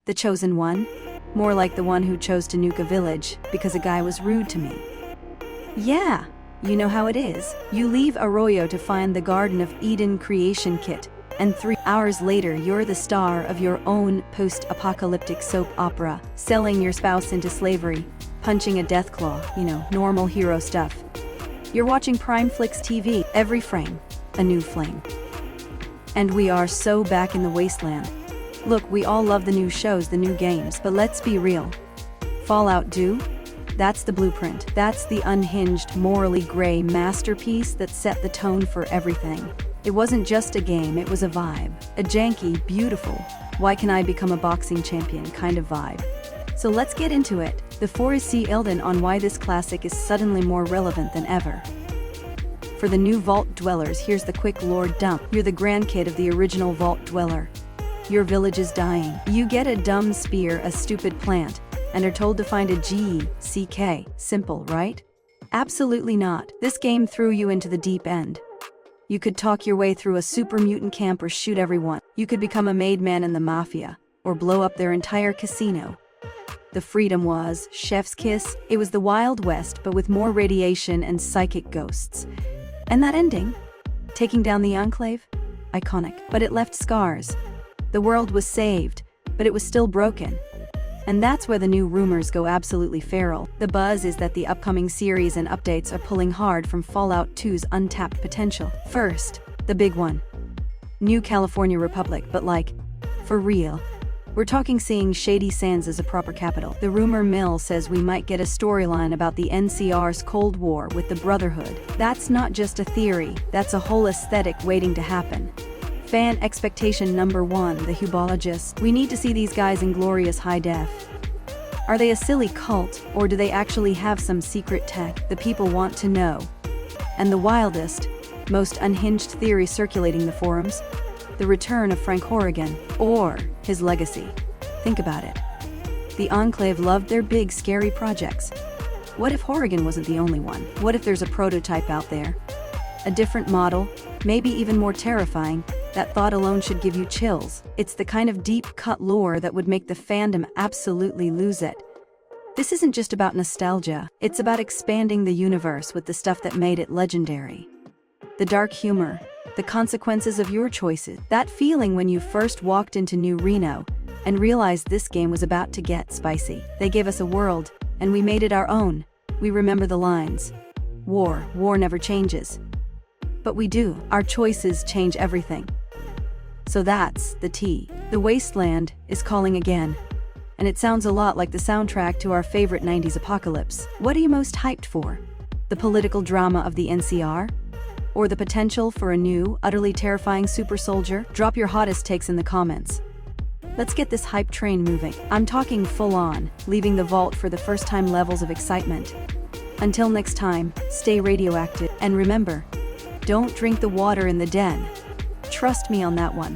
The chosen one? More like the one who chose to nuke a village because a guy was rude to me. Yeah, you know how it is. You leave Arroyo to find the Garden of Eden creation kit, and 3 hours later you're the star of your own post-apocalyptic soap opera, selling your spouse into slavery, punching a death claw, normal hero stuff. You're watching Prime Flix TV, every frame, a new flame. And we are so back in the wasteland. Look, we all love the new shows, the new games, but let's be real. Fallout do? That's the blueprint. That's the unhinged, morally gray masterpiece that set the tone for everything. It wasn't just a game, it was a vibe. A janky, beautiful, why can I become a boxing champion kind of vibe. So let's get into it. The 4C Ilden on why this classic is suddenly more relevant than ever. For the new Vault Dwellers, here's the quick lore dump. You're the grandkid of the original Vault Dweller. Your village is dying. You get a dumb spear, a stupid plant, and are told to find a GCK. Simple, right? Absolutely not. This game threw you into the deep end. You could talk your way through a super mutant camp or shoot everyone. You could become a made man in the mafia, or blow up their entire casino. The freedom was chef's kiss. It was the Wild West, but with more radiation and psychic ghosts. And that ending, taking down the Enclave, iconic, but it left scars. The world was saved, but it was still broken. And that's where the new rumors go absolutely feral. The buzz is that the upcoming series and updates are pulling hard from Fallout 2's untapped potential. First, the big one. New California Republic, but like, for real. We're talking seeing Shady Sands as a proper capital. The rumor mill says we might get a storyline about the NCR's Cold War with the Brotherhood. That's not just a theory, that's a whole aesthetic waiting to happen. Fan expectation number 1, the Hubologists. We need to see these guys in glorious high def. Are they a silly cult, or do they actually have some secret tech the people want to know? And the wildest, most unhinged theory circulating the forums? The return of Frank Horrigan, or his legacy. Think about it. The Enclave loved their big, scary projects. What if Horrigan wasn't the only one? What if there's a prototype out there? A different model, maybe even more terrifying? That thought alone should give you chills. It's the kind of deep-cut lore that would make the fandom absolutely lose it. This isn't just about nostalgia, it's about expanding the universe with the stuff that made it legendary. The dark humor, the consequences of your choices, that feeling when you first walked into New Reno and realized this game was about to get spicy. They gave us a world, and we made it our own. We remember the lines. War never changes. But we do. Our choices change everything. So that's the T. The Wasteland is calling again. And it sounds a lot like the soundtrack to our favorite 90s apocalypse. What are you most hyped for? The political drama of the NCR? Or the potential for a new, utterly terrifying super soldier? Drop your hottest takes in the comments. Let's get this hype train moving. I'm talking full on, leaving the vault for the first time levels of excitement. Until next time, stay radioactive, and remember, don't drink the water in the den. Trust me on that one.